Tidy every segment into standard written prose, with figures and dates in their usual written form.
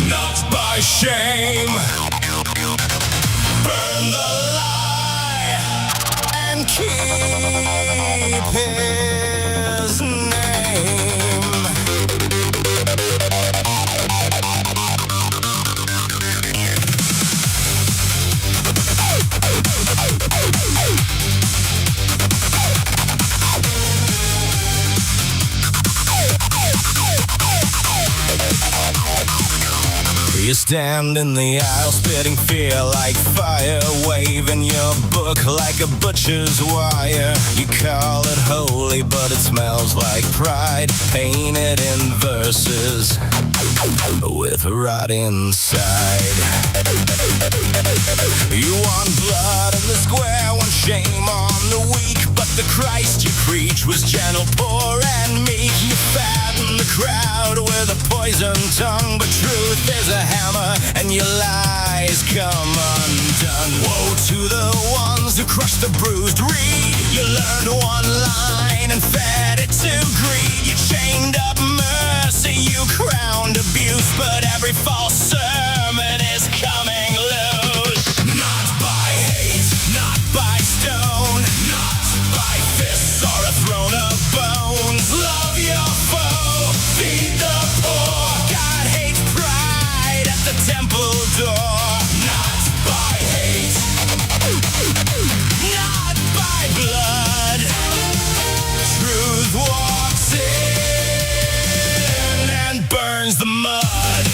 Not by shame. Burn the lie and keep his name. You stand in the aisle, spitting fear like fire, waving your book like a butcher's wire. You call it holy, but it smells like pride, painted in verses with rot inside. You want blood in the square, want shame on the weak, but the Christ you preach was gentle, poor, and meek. You fatten the crowd with a poison tongue, but truth is a hammer, and your lies come undone. Woe to the ones who crush the bruised reed. You learned one line and fed it to greed. You chained up mercy, you crowned abuse, but every false sermon is coming loose. Not by hate, not by stone, not by fists or a throne of bones. Love your foe, feed the poor. God hates pride at the temple door. Not by hate, not by blood. Truth walks in and burns the mud.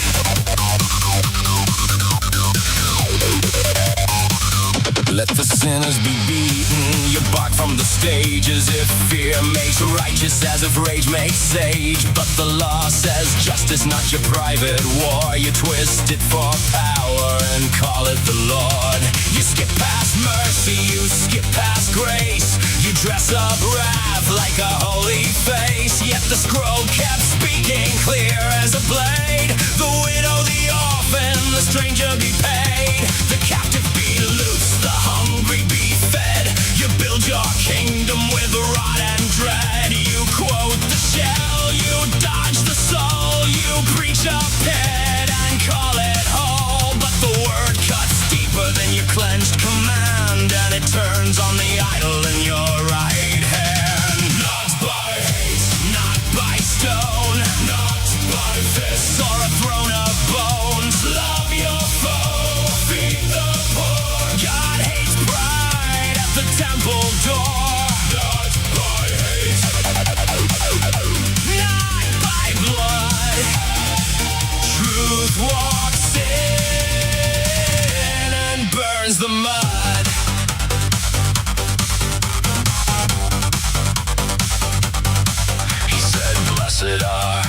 Let the sinners be beaten. You bark from the stages. If fear makes righteous, as if rage makes sage. But the law says justice, not your private war. You twist it for power and call it the Lord. You skip past mercy, you skip past grace. You dress up wrath like a holy face. Yet the scroll kept speaking clear as a blade. The widow, the orphan, the stranger be paid. The captive be loose, the hungry be fed. You build your kingdom with rot and dread. You quote the shell, you dodge the soul. You preach a pit and call it whole. But the word cuts deeper than your clenched command, and it turns on the idol in your right hand. Not by hate, not by stone, not by fists or a throne of bones. Love your foe, feed the poor. God hates pride at the temple door. Not by hate, not by blood. Truth walks in and burns the mud. He said, blessed are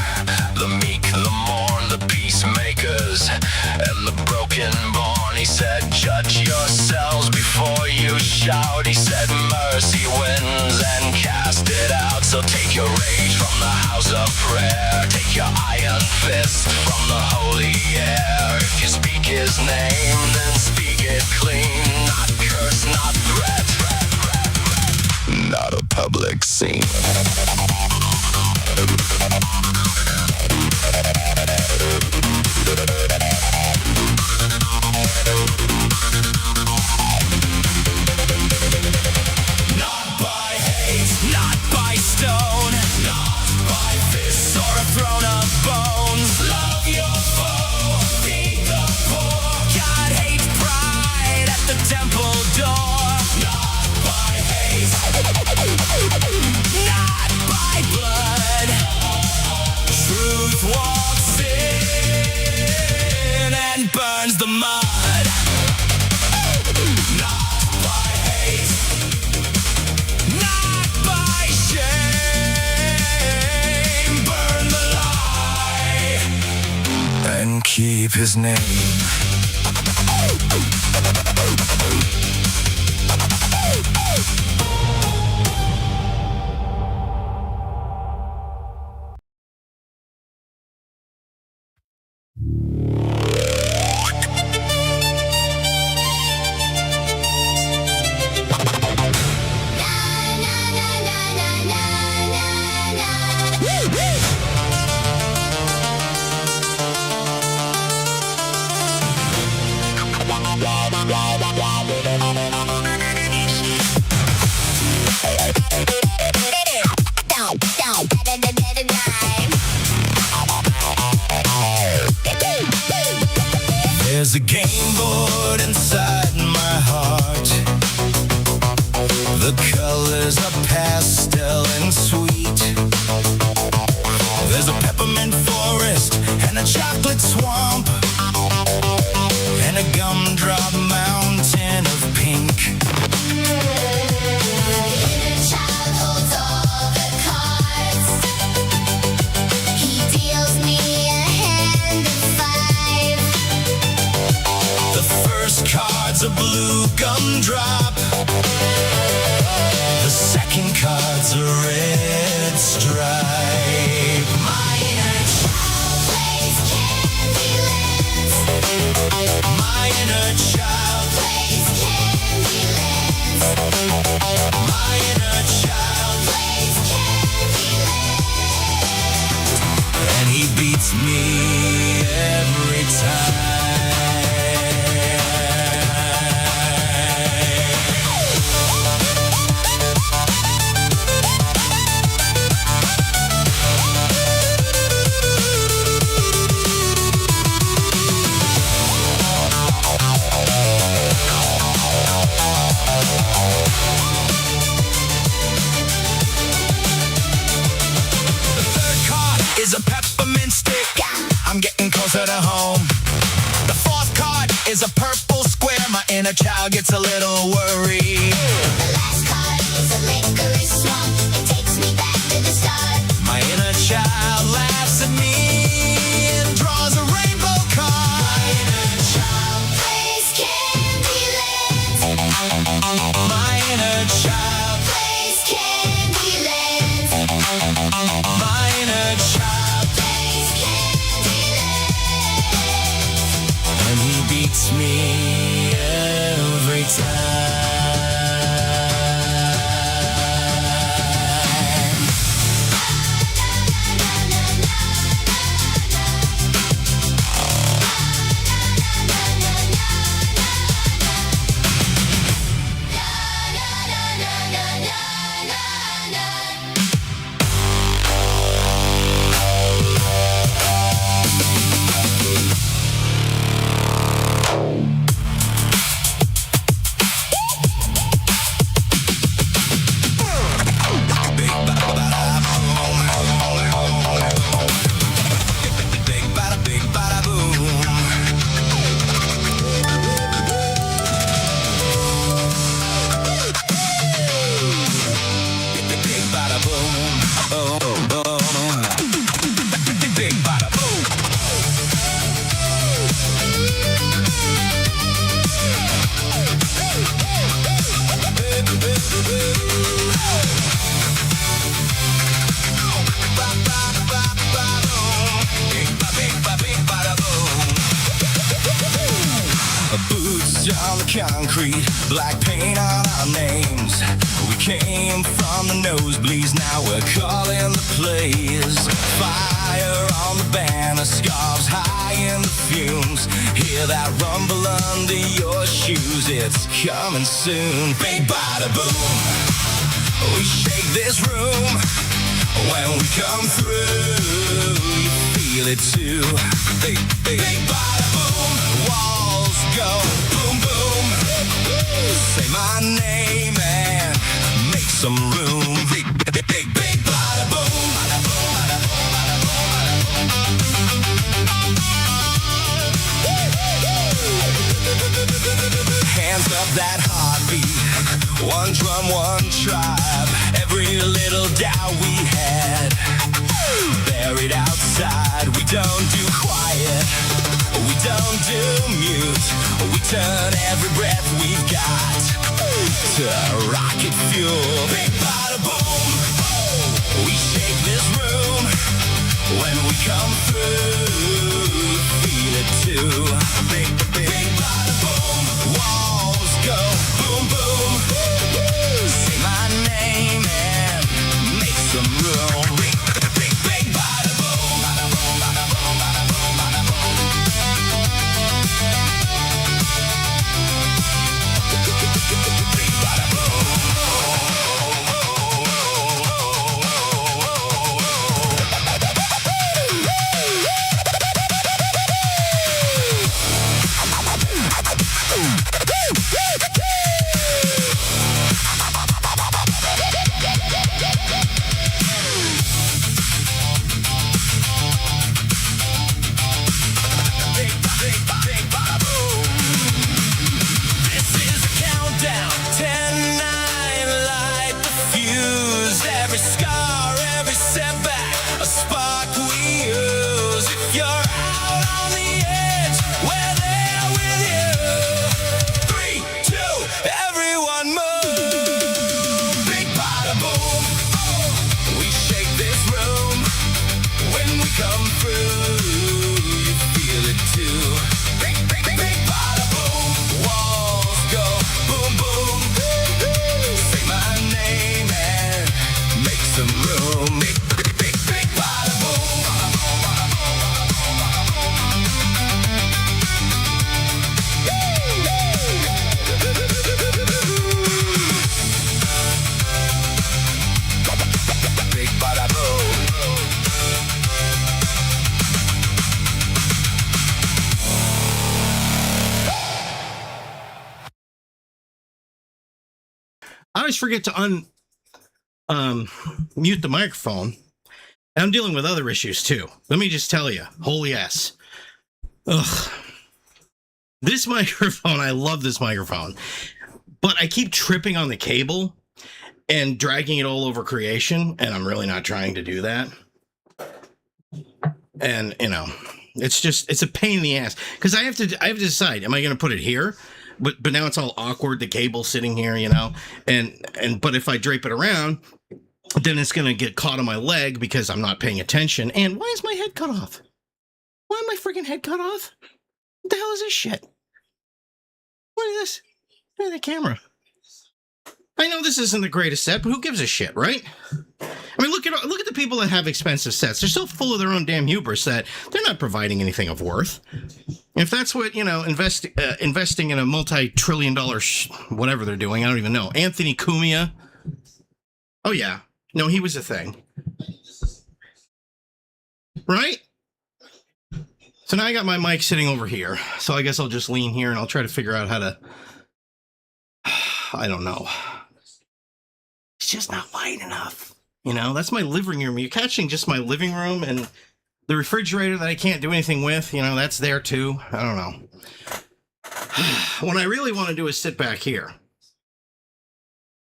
the meek, the mourn, the peacemakers, and the broken born. He said, judge yourselves before you shout. He said, mercy wins and cast it out. So take your rage from the house of prayer. Take your iron fist from the holy air. If you speak his name, then speak it clean. Not curse, not threat, not a public scene. Not by hate, not by stone, not by fists or a throne of bones. Love your foe, feed the poor. God hates pride at the temple door. Not by hate, not by blood. Truth walks in and burns the mud. Not by hate, not by shame. Burn the lie and keep his name. There's a game board inside my heart. The colors are pastel and sweet. There's a peppermint forest and a chocolate swamp and a gumdrop mountain of pink. Inner child holds all the cards. He deals me a hand of 5. The first card's a blue gumdrop. The second card's a red stripe. My inner child plays Candyland. My inner child, Plays Candyland. my inner child, Plays Candyland. and he beats me every time. The third card is a peppermint stick. I'm getting closer to home. The fourth card is a purple square. My inner child gets a little worried. The last card is a licorice swamp. It takes me back to the start. My inner child laughs at me and draws a rainbow card. My inner child plays Candyland. My inner child, Plays Candyland. my inner child, Plays Candyland. and he beats me every time. Big bada boom. Big bada boom. Oh, boom. Big bada boom. Boots on the concrete, black paint on our names. We came from the nosebleeds, now we're calling the plays. Fire on the banner, scarves high in the fumes. Hear that rumble under your shoes, it's coming soon. Big bada boom, we shake this room. When we come through, you feel it too. Big bada boom, walls go boom boom. Say my name and make some room. Big bada boom. Hands up that heartbeat, one drum, one tribe. Every little doubt we had buried outside. We don't do quiet, we don't do mute. We turn every breath we've got to rocket fuel. Big bada boom, we shake this room. When we come through, feel it too. Big bada boom, walls go boom boom. Say my name and make some room. Big bada boom, bada boom, bada boom, bada boom, bada boom. I always forget to mute the microphone. And I'm dealing with other issues too. Let me just tell you, holy ass. Ugh. This microphone, I love this microphone, but I keep tripping on the cable and dragging it all over creation, and I'm really not trying to do that. And it's a pain in the ass because I have to decide, am I going to put it here? But now it's all awkward, the cable sitting here, but if I drape it around, then it's going to get caught on my leg because I'm not paying attention. And why is my head cut off? Why is my freaking head cut off? What the hell is this shit? What is this? Look at the camera. I know this isn't the greatest set, but who gives a shit, right? I mean, look at the people that have expensive sets. They're so full of their own damn hubris that they're not providing anything of worth. If that's what, investing in a multi-trillion-dollar whatever they're doing, I don't even know. Anthony Cumia. Oh, yeah. No, he was a thing. Right? So now I got my mic sitting over here. So I guess I'll just lean here and I'll try to figure out how to... I don't know. It's just not wide enough. That's my living room. You're catching just my living room and the refrigerator that I can't do anything with. That's there too. I don't know. What I really want to do is sit back here.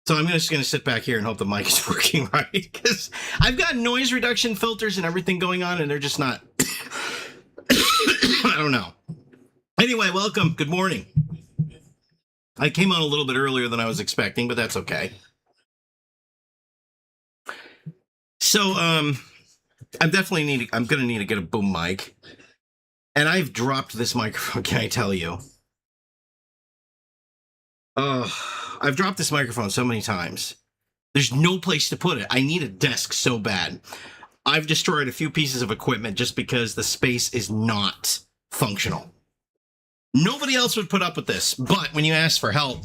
So I'm just going to sit back here and hope the mic is working right. Because I've got noise reduction filters and everything going on and they're just not. I don't know. Anyway, welcome. Good morning. I came on a little bit earlier than I was expecting, but that's okay. So, I'm going to need to get a boom mic. And I've dropped this microphone, can I tell you? I've dropped this microphone so many times. There's no place to put it. I need a desk so bad. I've destroyed a few pieces of equipment just because the space is not functional. Nobody else would put up with this, but when you ask for help,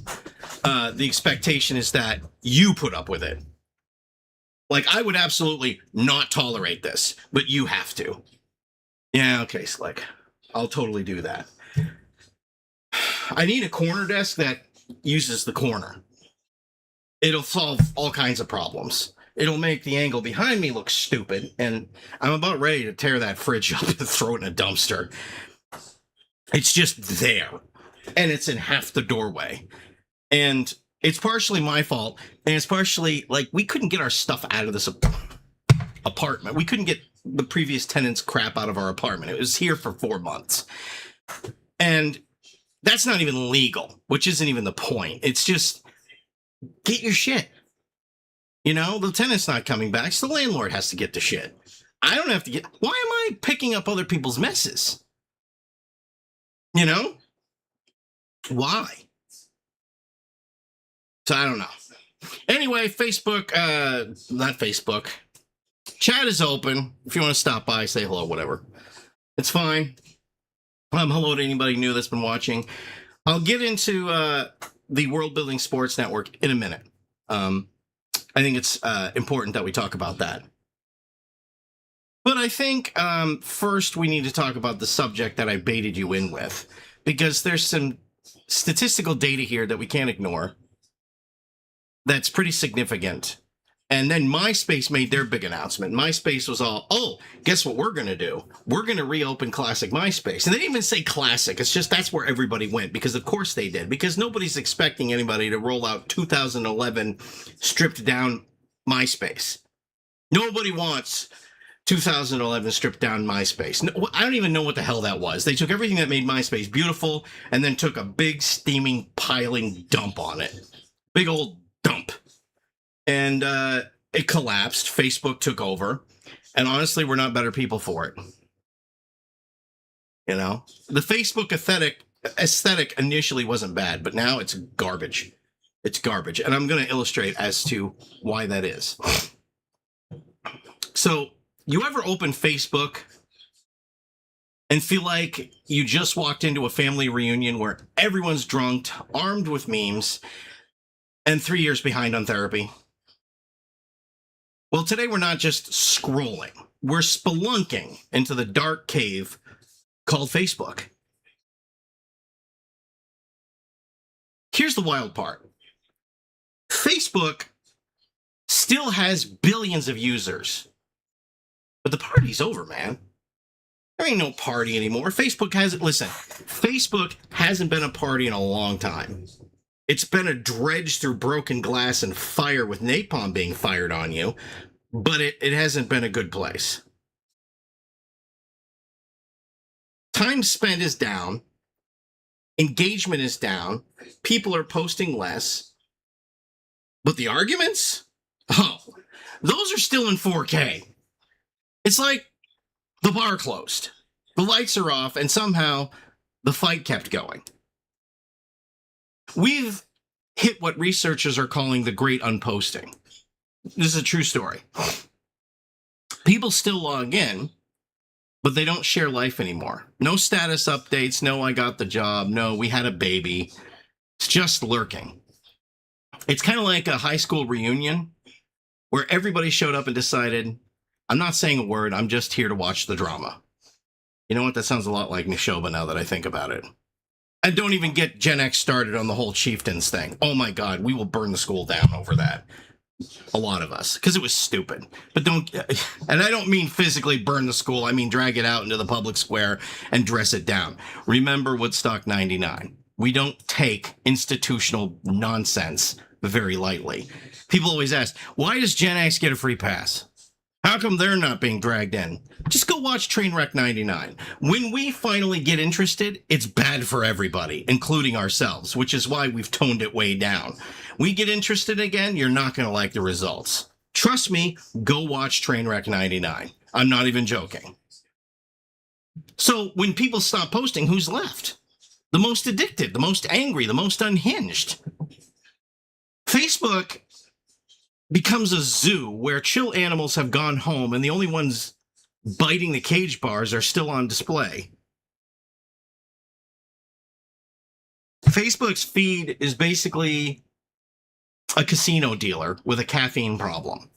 the expectation is that you put up with it. Like, I would absolutely not tolerate this, but you have to. Yeah, okay, Slick. I'll totally do that. I need a corner desk that uses the corner. It'll solve all kinds of problems. It'll make the angle behind me look stupid, and I'm about ready to tear that fridge up and throw it in a dumpster. It's just there, and it's in half the doorway. And it's partially my fault, and it's partially, we couldn't get our stuff out of this apartment. We couldn't get the previous tenants' crap out of our apartment. It was here for 4 months. And that's not even legal, which isn't even the point. It's just, get your shit. The tenant's not coming back, so the landlord has to get the shit. I don't have to get... Why am I picking up other people's messes? Why? So I don't know. Anyway, Facebook, not Facebook. Chat is open. If you want to stop by, say hello, whatever. It's fine. Hello to anybody new that's been watching. I'll get into the World Building Sports Network in a minute. I think it's important that we talk about that. But I think first we need to talk about the subject that I baited you in with, because there's some statistical data here that we can't ignore that's pretty significant. And then MySpace made their big announcement. MySpace was all, oh, guess what we're going to do? We're going to reopen classic MySpace. And they didn't even say classic. It's just that's where everybody went, because of course they did. Because nobody's expecting anybody to roll out 2011 stripped down MySpace. Nobody wants 2011 stripped down MySpace. No, I don't even know what the hell that was. They took everything that made MySpace beautiful and then took a big steaming piling dump on it. Big old dump. And it collapsed. Facebook took over. And honestly, we're not better people for it. The Facebook aesthetic initially wasn't bad, but now it's garbage. It's garbage. And I'm going to illustrate as to why that is. So, you ever open Facebook and feel like you just walked into a family reunion where everyone's drunk, armed with memes, and 3 years behind on therapy? Well, today we're not just scrolling. We're spelunking into the dark cave called Facebook. Here's the wild part. Facebook still has billions of users. But the party's over, man. There ain't no party anymore. Facebook hasn't been a party in a long time. It's been a dredge through broken glass and fire with napalm being fired on you, but it hasn't been a good place. Time spent is down. Engagement is down. People are posting less. But the arguments? Oh, those are still in 4K. It's like the bar closed. The lights are off, and somehow the fight kept going. We've hit what researchers are calling the great unposting. This is a true story. People still log in, but they don't share life anymore. No status updates, no I got the job, no we had a baby. It's just lurking. It's kind of like a high school reunion where everybody showed up and decided, I'm not saying a word, I'm just here to watch the drama. You know what? That sounds a lot like Neshoba now that I think about it. And don't even get Gen X started on the whole chieftains thing. Oh my God, we will burn the school down over that. A lot of us, because it was stupid. But and I don't mean physically burn the school, I mean drag it out into the public square and dress it down. Remember Woodstock 99. We don't take institutional nonsense very lightly. People always ask, why does Gen X get a free pass? How come they're not being dragged in? Just go watch Trainwreck 99. When we finally get interested, it's bad for everybody, including ourselves, which is why we've toned it way down. We get interested again, you're not going to like the results. Trust me, go watch Trainwreck 99. I'm not even joking. So when people stop posting, who's left? The most addicted, the most angry, the most unhinged. Facebook becomes a zoo where chill animals have gone home and the only ones biting the cage bars are still on display. Facebook's feed is basically a casino dealer with a caffeine problem.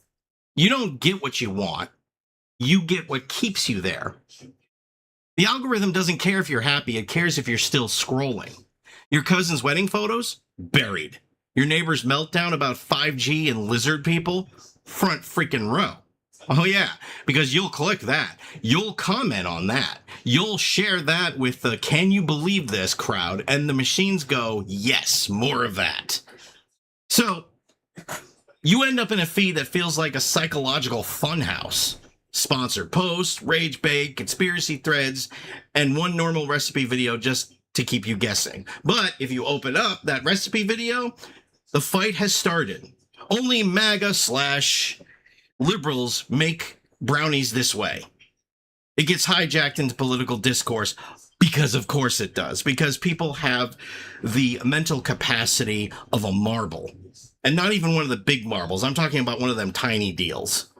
You don't get what you want. You get what keeps you there. The algorithm doesn't care if you're happy. It cares if you're still scrolling. Your cousin's wedding photos? Buried. Your neighbor's meltdown about 5G and lizard people? Front freaking row. Oh yeah, because you'll click that. You'll comment on that. You'll share that with the can you believe this crowd, and the machines go, yes, more of that. So you end up in a feed that feels like a psychological funhouse. Sponsored posts, rage bait, conspiracy threads, and one normal recipe video just to keep you guessing. But if you open up that recipe video, the fight has started. Only MAGA/liberals make brownies this way. It gets hijacked into political discourse because of course it does. Because people have the mental capacity of a marble. And not even one of the big marbles. I'm talking about one of them tiny deals.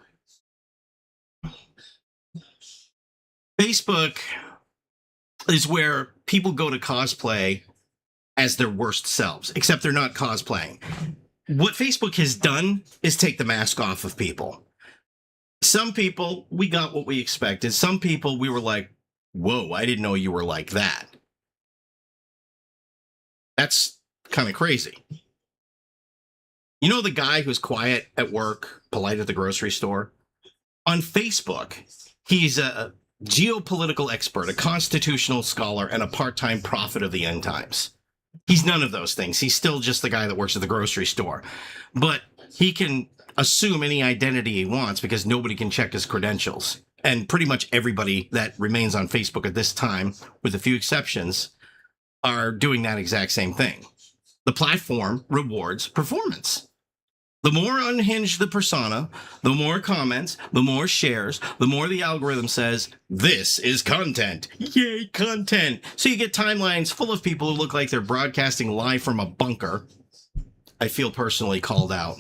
Facebook is where people go to cosplay as their worst selves, except they're not cosplaying. What Facebook has done is take the mask off of people. Some people, we got what we expected. Some people, we were like, whoa, I didn't know you were like that. That's kind of crazy. You know the guy who's quiet at work, polite at the grocery store? On Facebook, he's a geopolitical expert, a constitutional scholar, and a part-time prophet of the end times. He's none of those things. He's still just the guy that works at the grocery store. But he can assume any identity he wants because nobody can check his credentials. And pretty much everybody that remains on Facebook at this time, with a few exceptions, are doing that exact same thing. The platform rewards performance. The more unhinged the persona, the more comments, the more shares, the more the algorithm says, this is content. Yay, content. So you get timelines full of people who look like they're broadcasting live from a bunker. I feel personally called out.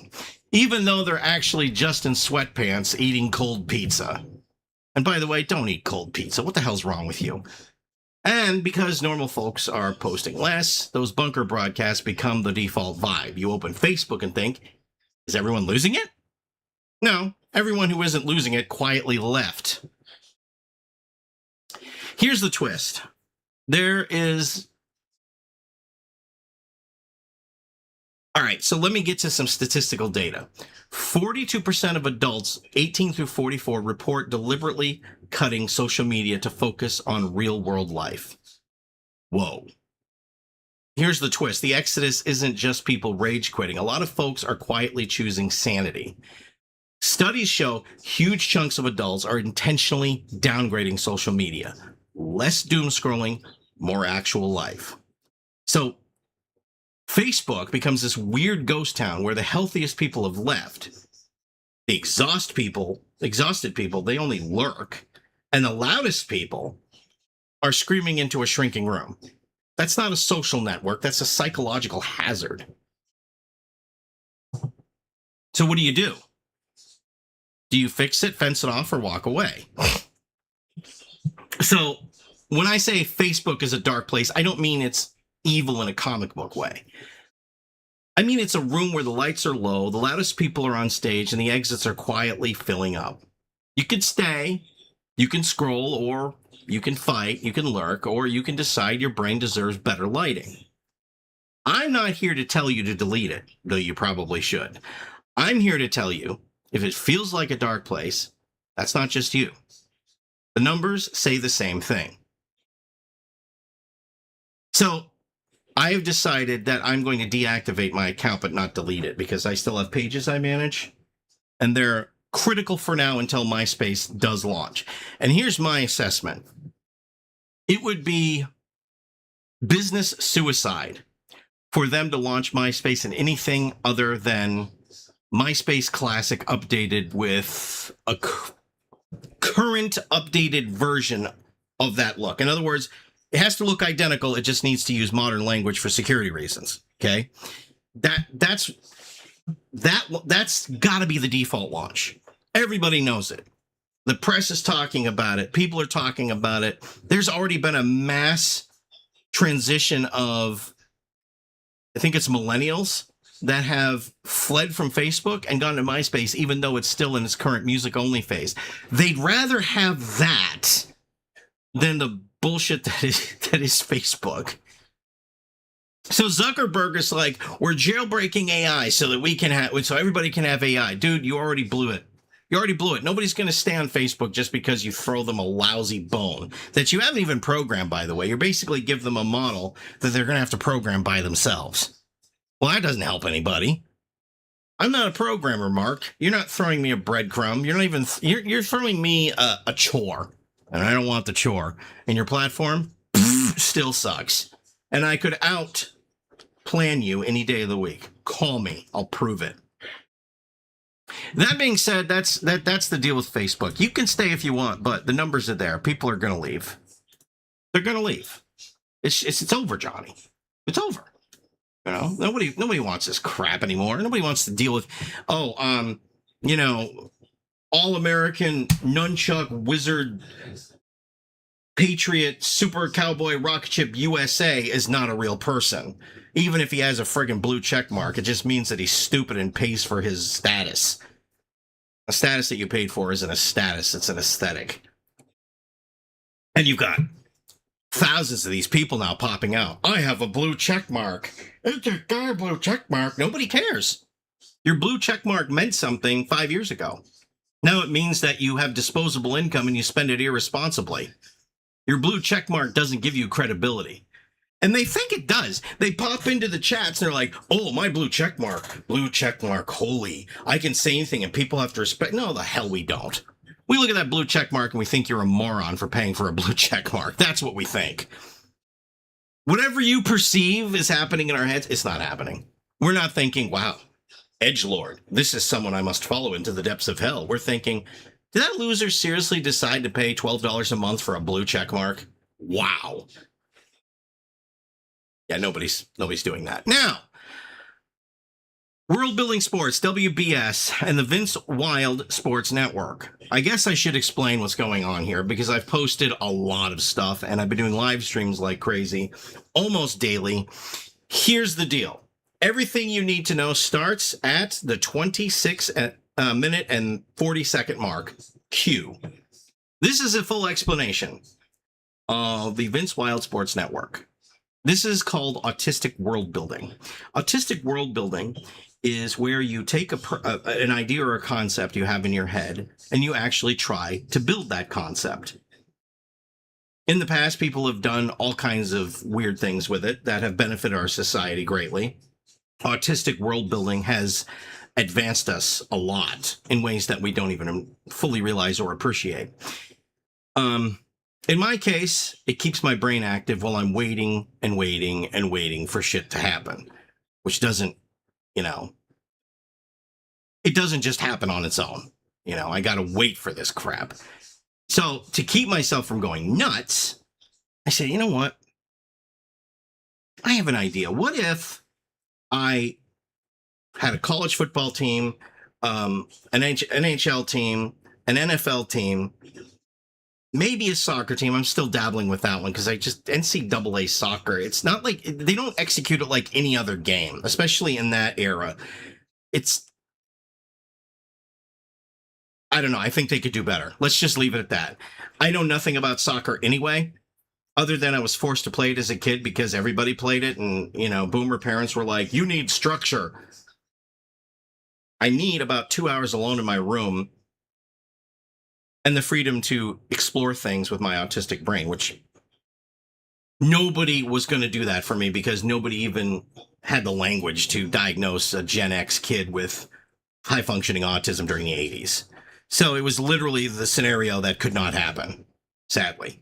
Even though they're actually just in sweatpants eating cold pizza. And by the way, don't eat cold pizza. What the hell's wrong with you? And because normal folks are posting less, those bunker broadcasts become the default vibe. You open Facebook and think, is everyone losing it? No, everyone who isn't losing it quietly left. Here's the twist. There is All right, so let me get to some statistical data. 42% of adults 18 through 44 report deliberately cutting social media to focus on real world life. Whoa. Here's the twist. The exodus isn't just people rage quitting. A lot of folks are quietly choosing sanity. Studies show huge chunks of adults are intentionally downgrading social media. Less doom scrolling, more actual life. So Facebook becomes this weird ghost town where the healthiest people have left. The exhausted people, they only lurk. And the loudest people are screaming into a shrinking room. That's not a social network. That's a psychological hazard. So what do? Do you fix it, fence it off, or walk away? So when I say Facebook is a dark place, I don't mean it's evil in a comic book way. I mean, it's a room where the lights are low, the loudest people are on stage, and the exits are quietly filling up. You could stay, you can scroll, or you can fight, you can lurk, or you can decide your brain deserves better lighting. I'm not here to tell you to delete it, though you probably should. I'm here to tell you, if it feels like a dark place, that's not just you. The numbers say the same thing. So I have decided that I'm going to deactivate my account but not delete it because I still have pages I manage, and they're critical for now until MySpace does launch. And here's my assessment. It would be business suicide for them to launch MySpace in anything other than MySpace Classic updated with a current updated version of that look. In other words, it has to look identical. It just needs to use modern language for security reasons. Okay, that's got to be the default launch. Everybody knows it. The press is talking about it. People are talking about it. There's already been a mass transition of, I think it's millennials that have fled from Facebook and gone to MySpace, even though it's still in its current music only phase. They'd rather have that than the bullshit that is Facebook. So Zuckerberg is like, we're jailbreaking AI so that so everybody can have AI. Dude, you already blew it. Nobody's going to stay on Facebook just because you throw them a lousy bone that you haven't even programmed, by the way. You're basically give them a model that they're going to have to program by themselves. Well, that doesn't help anybody. I'm not a programmer, Mark. You're not throwing me a breadcrumb. You're throwing me a chore. And I don't want the chore. And your platform still sucks. And I could out-plan you any day of the week. Call me. I'll prove it. That being said, that's the deal with Facebook. You can stay if you want, but the numbers are there. People are going to leave. They're going to leave. It's over, Johnny. It's over. You know, nobody wants this crap anymore. Nobody wants to deal with, all-American nunchuck wizard patriot super cowboy rocket ship USA is not a real person. Even if he has a friggin' blue check mark, it just means that he's stupid and pays for his status. A status that you paid for isn't a status, it's an aesthetic. And you've got thousands of these people now popping out. I have a blue check mark. It's a guy blue check mark. Nobody cares. Your blue check mark meant something 5 years ago. Now it means that you have disposable income and you spend it irresponsibly. Your blue check mark doesn't give you credibility. And they think it does. They pop into the chats and they're like, oh, my blue check mark, holy. I can say anything and people have to respect. No, the hell we don't. We look at that blue check mark and we think you're a moron for paying for a blue check mark. That's what we think. Whatever you perceive is happening in our heads, it's not happening. We're not thinking, wow, edgelord, this is someone I must follow into the depths of hell. We're thinking, did that loser seriously decide to pay $12 a month for a blue check mark? Wow. Yeah, nobody's doing that. Now, World Building Sports, WBS, and the Vince Wild Sports Network. I guess I should explain what's going on here because I've posted a lot of stuff and I've been doing live streams like crazy, almost daily. Here's the deal. Everything you need to know starts at the 26-minute and 40-second mark. Q. This is a full explanation of the Vince Wild Sports Network. This is called autistic world building. Autistic world building is where you take an idea or a concept you have in your head and you actually try to build that concept. In the past, people have done all kinds of weird things with it that have benefited our society greatly. Autistic world building has advanced us a lot in ways that we don't even fully realize or appreciate. In my case, it keeps my brain active while I'm waiting and waiting and waiting for shit to happen, which doesn't, it doesn't just happen on its own. I got to wait for this crap. So to keep myself from going nuts, I said, you know what? I have an idea. What if I had a college football team, an NHL team, an NFL team, maybe a soccer team. I'm still dabbling with that one because NCAA soccer, it's not like, they don't execute it like any other game, especially in that era. I don't know. I think they could do better. Let's just leave it at that. I know nothing about soccer anyway, other than I was forced to play it as a kid because everybody played it. And, boomer parents were like, you need structure. I need about 2 hours alone in my room and the freedom to explore things with my autistic brain, which nobody was going to do that for me because nobody even had the language to diagnose a Gen X kid with high functioning autism during the 80s. So it was literally the scenario that could not happen, sadly.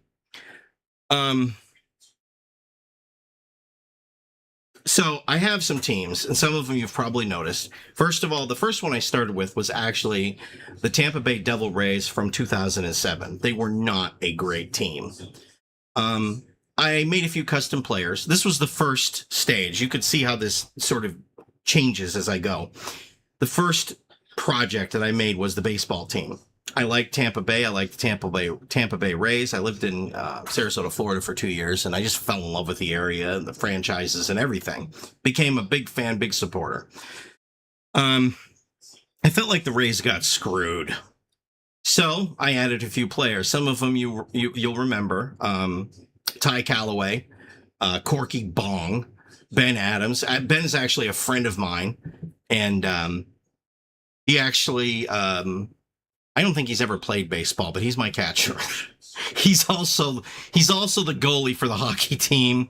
So I have some teams, and some of them you've probably noticed. First of all, the first one I started with was actually the Tampa Bay Devil Rays from 2007. They were not a great team. I made a few custom players. This was the first stage. You could see how this sort of changes as I go. The first project that I made was the baseball team. I like Tampa Bay. I like the Tampa Bay Rays. I lived in Sarasota, Florida for 2 years, and I just fell in love with the area, the franchises, and everything. Became a big fan, big supporter. I felt like the Rays got screwed, so I added a few players. Some of them you'll remember: Ty Callaway, Corky Bong, Ben Adams. Ben's actually a friend of mine, and he actually. I don't think he's ever played baseball, but he's my catcher. He's also the goalie for the hockey team,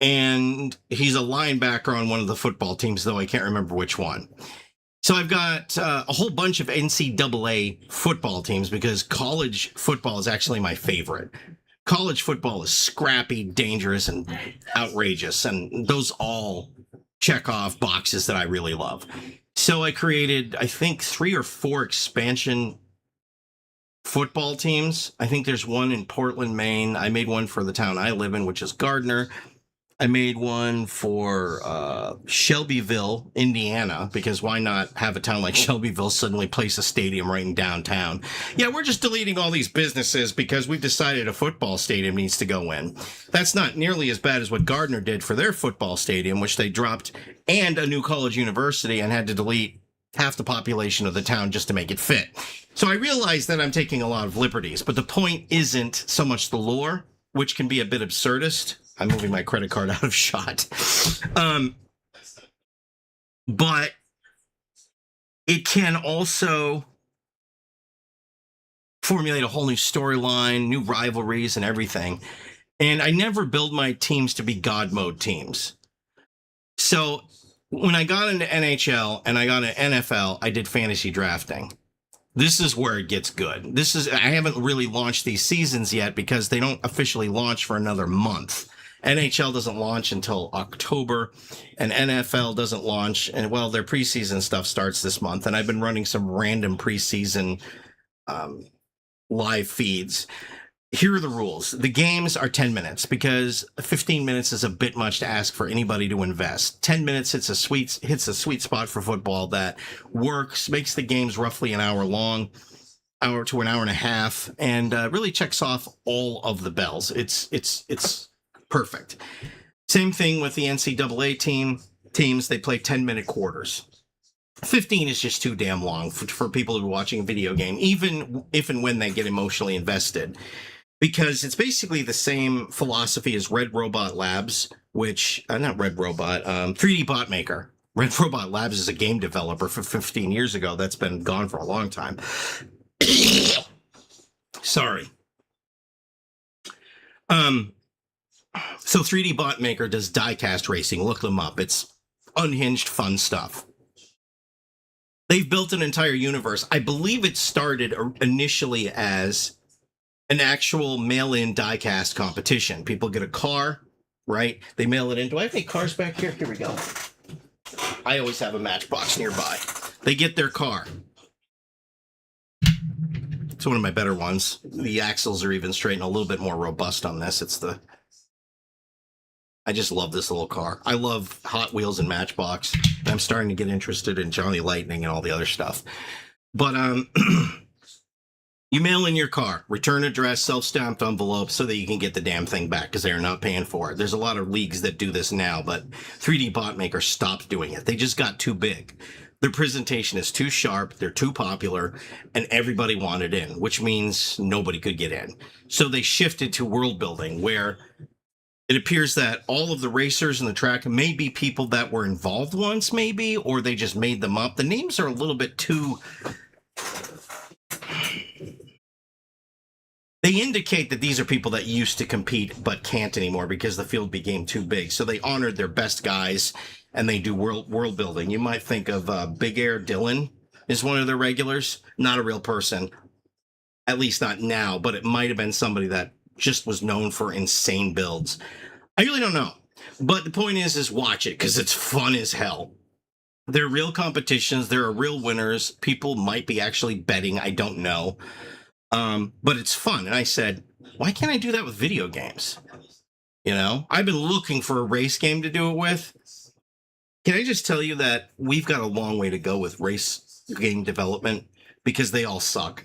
and he's a linebacker on one of the football teams, though I can't remember which one. So I've got a whole bunch of NCAA football teams because college football is actually my favorite. College football is scrappy, dangerous, and outrageous, and those all check off boxes that I really love. So I created, I think, 3 or 4 expansion football teams. I think there's one in Portland, Maine. I made one for the town I live in, which is Gardner. I made one for Shelbyville, Indiana, because why not have a town like Shelbyville suddenly place a stadium right in downtown? Yeah, we're just deleting all these businesses because we've decided a football stadium needs to go in. That's not nearly as bad as what Gardner did for their football stadium, which they dropped, and a new college university, and had to delete half the population of the town just to make it fit. So I realize that I'm taking a lot of liberties, but the point isn't so much the lore, which can be a bit absurdist. I'm moving my credit card out of shot. But it can also formulate a whole new storyline, new rivalries, and everything. And I never build my teams to be God mode teams. So when I got into NHL and I got into NFL, I did fantasy drafting. This is where it gets good. I haven't really launched these seasons yet because they don't officially launch for another month. NHL doesn't launch until October, and NFL doesn't launch. And well, their preseason stuff starts this month. And I've been running some random preseason live feeds. Here are the rules. The games are 10 minutes because 15 minutes is a bit much to ask for anybody to invest. 10 minutes hits a sweet spot for football that works, makes the games roughly an hour long, hour to an hour and a half, and really checks off all of the bells. It's perfect. Same thing with the NCAA teams. They play 10-minute quarters. 15 is just too damn long for people who are watching a video game, even if and when they get emotionally invested. Because it's basically the same philosophy as Red Robot Labs, which not Red Robot, 3D Bot Maker. Red Robot Labs is a game developer for 15 years ago that's been gone for a long time. Sorry. So 3D Bot Maker does diecast racing. Look them up. It's unhinged, fun stuff. They've built an entire universe. I believe it started initially as an actual mail-in diecast competition. People get a car, right? They mail it in. Do I have any cars back here? Here we go. I always have a Matchbox nearby. They get their car. It's one of my better ones. The axles are even straight and a little bit more robust on this. I just love this little car. I love Hot Wheels and Matchbox. I'm starting to get interested in Johnny Lightning and all the other stuff. But you mail in your car, return address, self-stamped envelope so that you can get the damn thing back because they're not paying for it. There's a lot of leagues that do this now, but 3D Bot Maker stopped doing it. They just got too big. Their presentation is too sharp, they're too popular, and everybody wanted in, which means nobody could get in. So they shifted to world building, where it appears that all of the racers in the track may be people that were involved once, maybe, or they just made them up. The names are a little bit too... They indicate that these are people that used to compete but can't anymore because the field became too big. So they honored their best guys, and they do world building. You might think of Big Air Dylan is one of their regulars. Not a real person, at least not now, but it might have been somebody that just was known for insane builds. I really don't know. But the point is watch it because it's fun as hell. They're real competitions. There are real winners. People might be actually betting. I don't know. But it's fun. And I said, why can't I do that with video games? You know, I've been looking for a race game to do it with. Can I just tell you that we've got a long way to go with race game development because they all suck.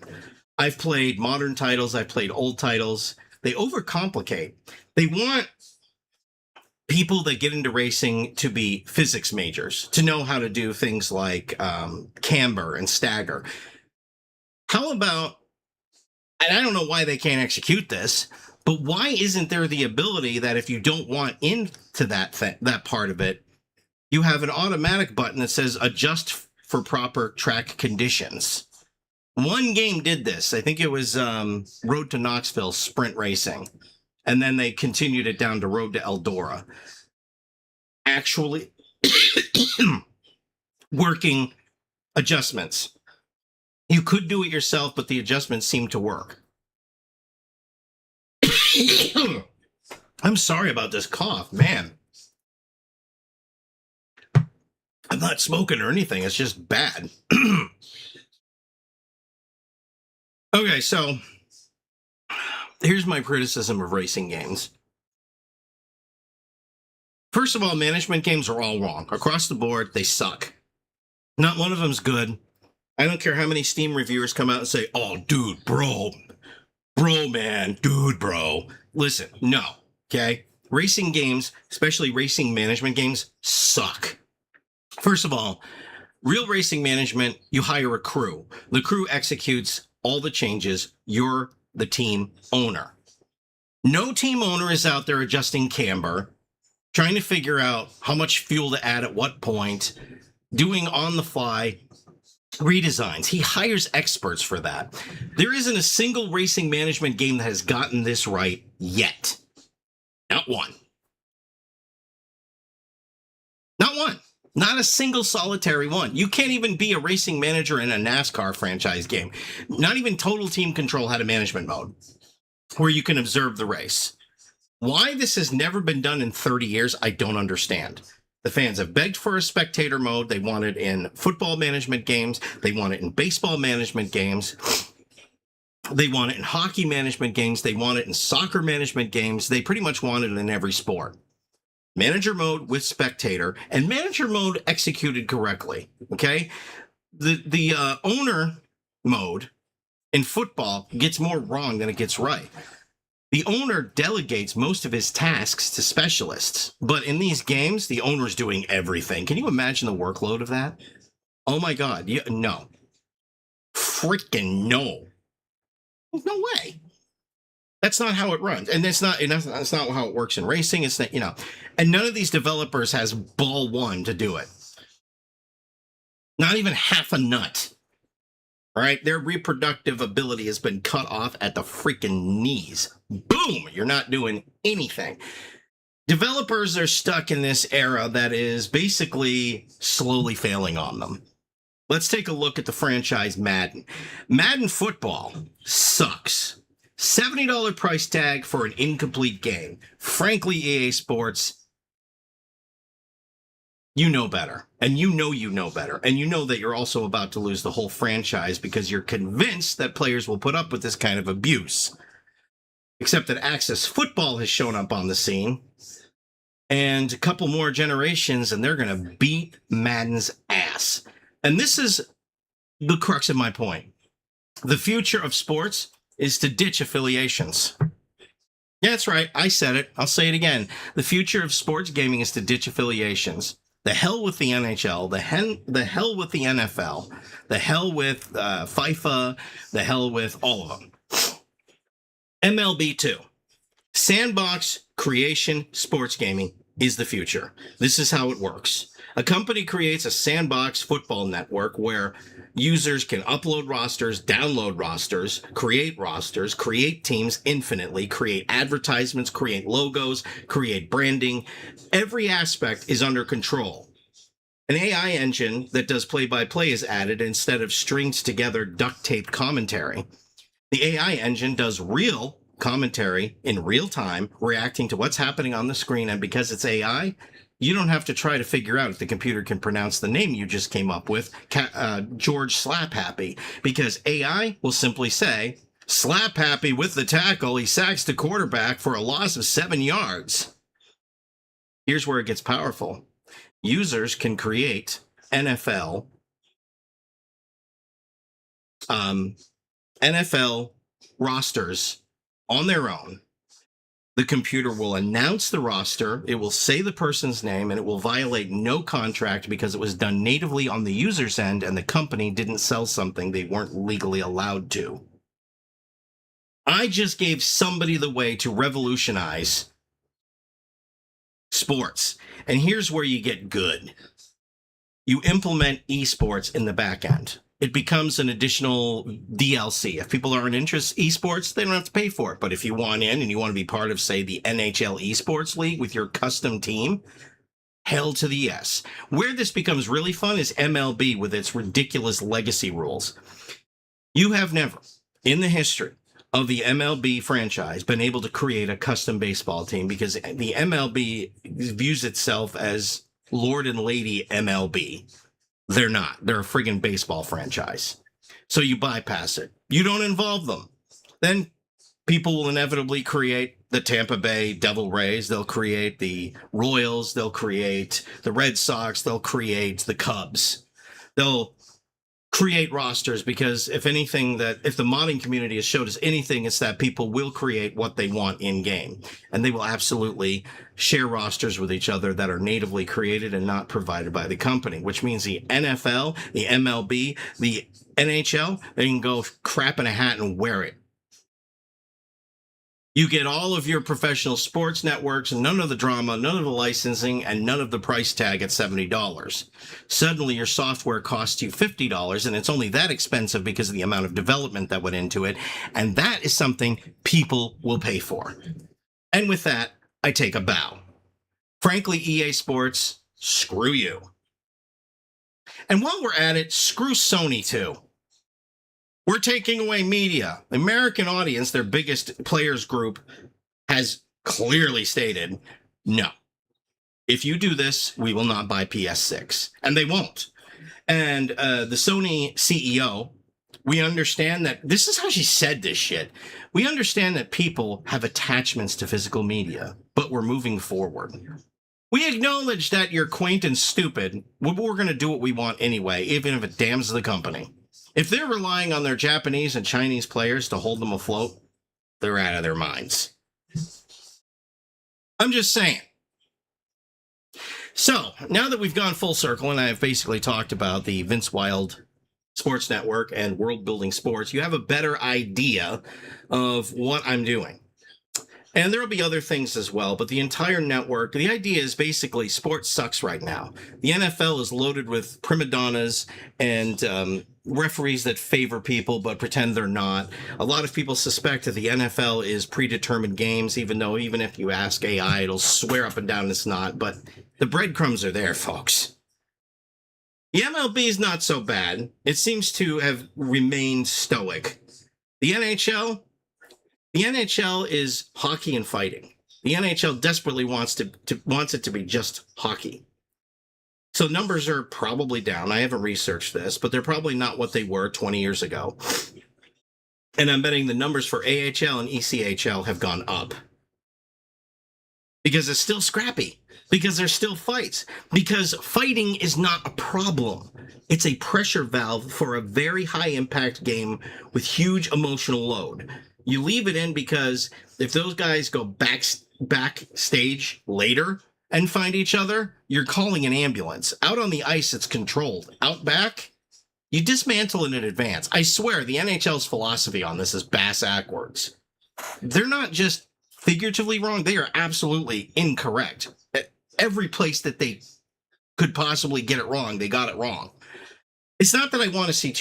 I've played modern titles. I've played old titles. They overcomplicate. They want people that get into racing to be physics majors, to know how to do things like camber and stagger. How about, and I don't know why they can't execute this, but why isn't there the ability that if you don't want into that part of it, you have an automatic button that says adjust for proper track conditions? One game did this. I think it was Road to Knoxville Sprint Racing. And then they continued it down to Road to Eldora. Actually working adjustments. You could do it yourself, but the adjustments seem to work. I'm sorry about this cough, man. I'm not smoking or anything. It's just bad. Okay, so here's my criticism of racing games. First of all, management games are all wrong. Across the board, they suck. Not one of them's good. I don't care how many Steam reviewers come out and say, oh, dude, bro, man, dude, bro. Listen, no, okay? Racing games, especially racing management games, suck. First of all, real racing management, you hire a crew. The crew executes all the changes. You're the team owner. No team owner is out there adjusting camber, trying to figure out how much fuel to add at what point, doing on-the-fly redesigns. He hires experts for that. There isn't a single racing management game that has gotten this right yet. Not one. Not one. Not a single solitary one. You can't even be a racing manager in a NASCAR franchise game. Not even Total Team Control had a management mode where you can observe the race. Why this has never been done in 30 years, I don't understand. The fans have begged for a spectator mode. They want it in football management games. They want it in baseball management games. They want it in hockey management games. They want it in soccer management games. They pretty much want it in every sport. Manager mode with spectator, and manager mode executed correctly. Okay, the owner mode in football gets more wrong than it gets right. The owner delegates most of his tasks to specialists, but in these games, the owner's doing everything. Can you imagine the workload of that? Oh my God, no, freaking no, no way. That's not how it runs. And that's not how it works in racing. It's not, and none of these developers has ball one to do it. Not even half a nut. All right. Their reproductive ability has been cut off at the freaking knees. Boom. You're not doing anything. Developers are stuck in this era that is basically slowly failing on them. Let's take a look at the franchise Madden. Madden football sucks. $70 price tag for an incomplete game. Frankly, EA Sports, you know better. And you know better. And you know that you're also about to lose the whole franchise because you're convinced that players will put up with this kind of abuse. Except that Access Football has shown up on the scene. And a couple more generations, and they're going to beat Madden's ass. And this is the crux of my point. The future of sports is to ditch affiliations. Yeah, that's right. I said it. I'll say it again. The future of sports gaming is to ditch affiliations. The hell with the NHL, the hell with the NFL, the hell with FIFA, the hell with all of them. MLB 2. Sandbox creation sports gaming is the future. This is how it works. A company creates a sandbox football network where users can upload rosters, download rosters, create teams infinitely, create advertisements, create logos, create branding. Every aspect is under control. An AI engine that does play-by-play is added instead of stringed together duct-taped commentary. The AI engine does real commentary in real time, reacting to what's happening on the screen, and because it's AI, you don't have to try to figure out if the computer can pronounce the name you just came up with, George Slap Happy, because AI will simply say, Slap Happy with the tackle, he sacks the quarterback for a loss of 7 yards. Here's where it gets powerful. Users can create NFL rosters on their own. The computer will announce the roster, it will say the person's name, and it will violate no contract because it was done natively on the user's end and the company didn't sell something they weren't legally allowed to. I just gave somebody the way to revolutionize sports. And here's where you get good. You implement esports in the back end. It becomes an additional DLC. If people aren't interested in esports, they don't have to pay for it. But if you want in and you want to be part of, say, the NHL Esports League with your custom team, hell to the yes. Where this becomes really fun is MLB with its ridiculous legacy rules. You have never, in the history of the MLB franchise, been able to create a custom baseball team because the MLB views itself as Lord and Lady MLB. They're not. They're a friggin' baseball franchise. So you bypass it. You don't involve them. Then people will inevitably create the Tampa Bay Devil Rays. They'll create the Royals. They'll create the Red Sox. They'll create the Cubs. They'll create rosters because if the modding community has showed us anything, it's that people will create what they want in game, and they will absolutely share rosters with each other that are natively created and not provided by the company, which means the NFL, the MLB, the NHL, they can go crap in a hat and wear it. You get all of your professional sports networks, none of the drama, none of the licensing, and none of the price tag at $70. Suddenly, your software costs you $50, and it's only that expensive because of the amount of development that went into it, and that is something people will pay for. And with that, I take a bow. Frankly, EA Sports, screw you. And while we're at it, screw Sony too. We're taking away media. The American audience, their biggest players group, has clearly stated, no. If you do this, we will not buy PS6. And they won't. And the Sony CEO, we understand that, this is how she said this shit. We understand that people have attachments to physical media, but we're moving forward. We acknowledge that you're quaint and stupid, but we're going to do what we want anyway, even if it damns the company. If they're relying on their Japanese and Chinese players to hold them afloat, they're out of their minds. I'm just saying. So, now that we've gone full circle and I've basically talked about the Vince Wild Sports Network and World Building Sports, you have a better idea of what I'm doing. And there will be other things as well, but the entire network, the idea is basically sports sucks right now. The NFL is loaded with prima donnas and referees that favor people but pretend they're not. A lot of people suspect that the NFL is predetermined games, even though even if you ask AI, it'll swear up and down it's not. But the breadcrumbs are there, folks. The MLB is not so bad. It seems to have remained stoic. The NHL is hockey and fighting. The NHL desperately wants it to be just hockey. So numbers are probably down. I haven't researched this, but they're probably not what they were 20 years ago. And I'm betting the numbers for AHL and ECHL have gone up. Because it's still scrappy. Because there's still fights. Because fighting is not a problem. It's a pressure valve for a very high impact game with huge emotional load. You leave it in because if those guys go backstage later and find each other, you're calling an ambulance. Out on the ice, it's controlled. Out back, you dismantle it in advance. I swear, the NHL's philosophy on this is bass backwards. They're not just figuratively wrong. They are absolutely incorrect. At every place that they could possibly get it wrong, they got it wrong. It's not that I want to see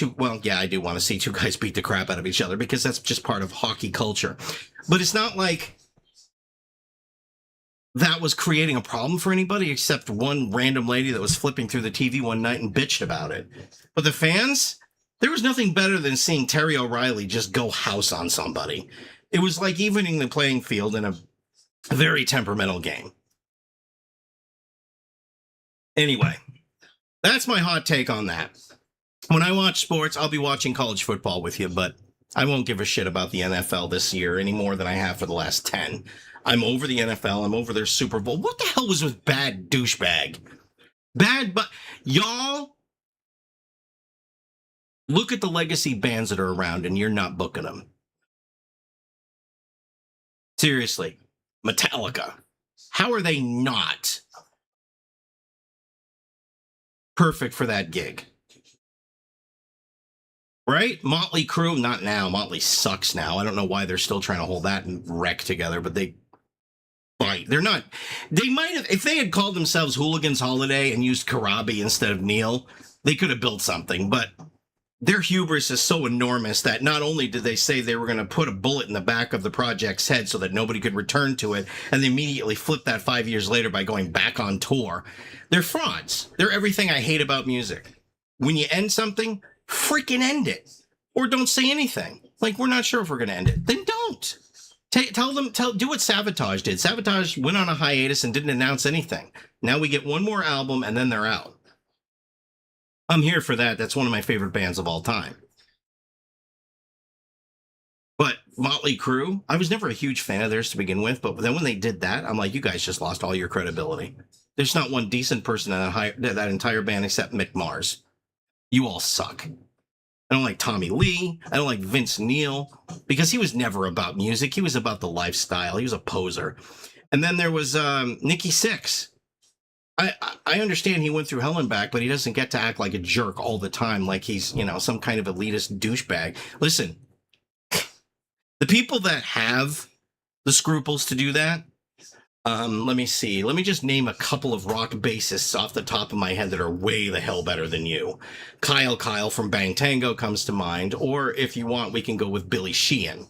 I do want to see two guys beat the crap out of each other because that's just part of hockey culture. But it's not like that was creating a problem for anybody except one random lady that was flipping through the TV one night and bitched about it. But the fans, there was nothing better than seeing Terry O'Reilly just go house on somebody. It was like evening the playing field in a very temperamental game. Anyway, that's my hot take on that. When I watch sports, I'll be watching college football with you, but I won't give a shit about the NFL this year any more than I have for the last 10. I'm over the NFL. I'm over their Super Bowl. What the hell was with bad douchebag? But y'all look at the legacy bands that are around and you're not booking them. Seriously, Metallica. How are they not perfect for that gig? Right? Motley Crue, not now. Motley sucks now. I don't know why they're still trying to hold that wreck together, but they fight. They're not. They might have, if they had called themselves Hooligans Holiday and used Karabi instead of Neil, they could have built something, but their hubris is so enormous that not only did they say they were going to put a bullet in the back of the project's head so that nobody could return to it, and they immediately flipped that 5 years later by going back on tour. They're frauds. They're everything I hate about music. When you end something, freaking end it. Or don't say anything. Like, we're not sure if we're going to end it. Then don't. Do what Savatage did. Savatage went on a hiatus and didn't announce anything. Now we get one more album and then they're out. I'm here for that. That's one of my favorite bands of all time. But Motley Crue, I was never a huge fan of theirs to begin with, but then when they did that, I'm like, you guys just lost all your credibility. There's not one decent person in that entire band except Mick Mars. You all suck. I don't like Tommy Lee. I don't like Vince Neil because he was never about music. He was about the lifestyle. He was a poser. And then there was Nikki Sixx. I understand he went through hell and back, but he doesn't get to act like a jerk all the time, like he's, some kind of elitist douchebag. Listen, the people that have the scruples to do that, let me see. Let me just name a couple of rock bassists off the top of my head that are way the hell better than you. Kyle from Bang Tango comes to mind, or if you want, we can go with Billy Sheehan.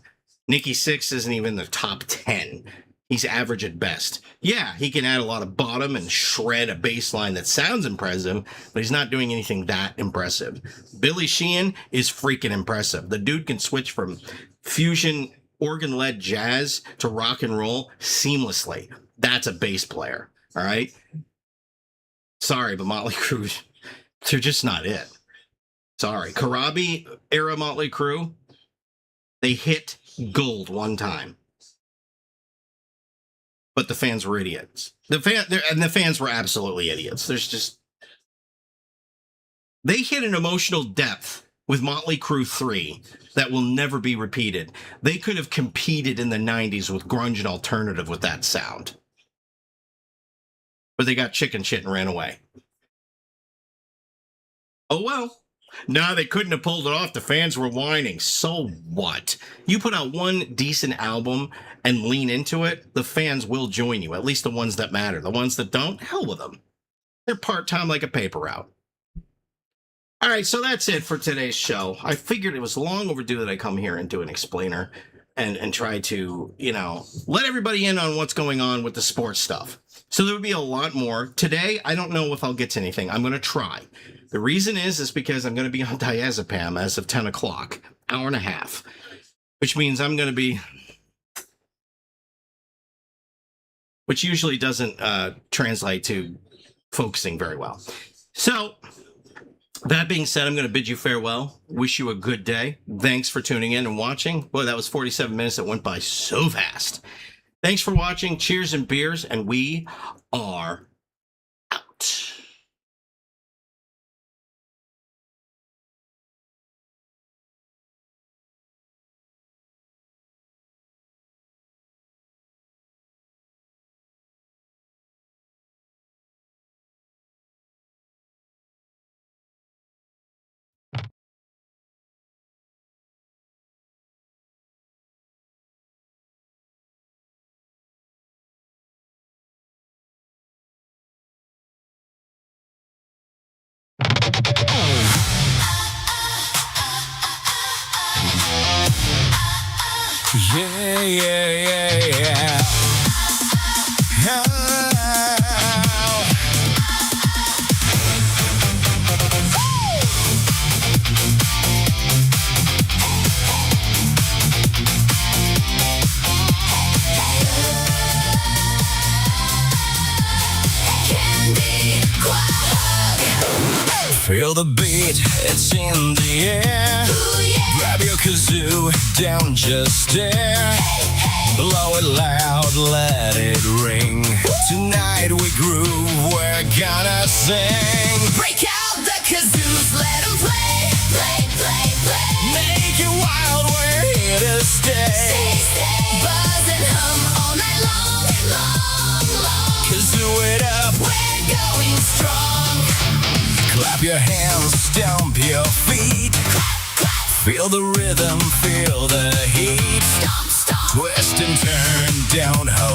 Nikki Sixx isn't even in the top 10. He's average at best. Yeah, he can add a lot of bottom and shred a bass line that sounds impressive, but he's not doing anything that impressive. Billy Sheehan is freaking impressive. The dude can switch from fusion organ-led jazz to rock and roll seamlessly. That's a bass player, all right? Sorry, but Motley Crue, they're just not it. Sorry. Karabi era Motley Crue, they hit gold one time. But the fans were idiots. The fans were absolutely idiots. They hit an emotional depth with Motley Crue 3 that will never be repeated. They could have competed in the 90s with grunge and alternative with that sound. But they got chicken shit and ran away. Oh well, No, they couldn't have pulled it off. The fans were whining. So what? You put out one decent album and lean into it, the fans will join you. At least the ones that matter. The ones that don't, hell with them. They're part-time like a paper route. All right, so that's it for today's show. I figured it was long overdue that I come here and do an explainer and try to, let everybody in on what's going on with the sports stuff. So there would be a lot more. Today, I don't know if I'll get to anything. I'm going to try. The reason is because I'm going to be on diazepam as of 10 o'clock, hour and a half, which means I'm going to be, which usually doesn't translate to focusing very well. So that being said, I'm going to bid you farewell. Wish you a good day. Thanks for tuning in and watching. Boy, that was 47 minutes that went by so fast. Thanks for watching. Cheers and beers, and we are out. Yeah, yeah, yeah, yeah. Oh. Feel the beat, it's in the air. Ooh, yeah. Grab your kazoo, don't just stare. Blow it loud, let it ring. Tonight we groove, we're gonna sing. Break out the kazoos, let 'em play. Play, play, play. Make it wild, we're here to stay. Stay, stay. Buzz and hum all night long, long, long. Kazoo it up, We're going strong. clap your hands, stomp your feet. Clap, clap. Feel the rhythm, feel the heat. Stomp, stomp. Twist and turn, don't hold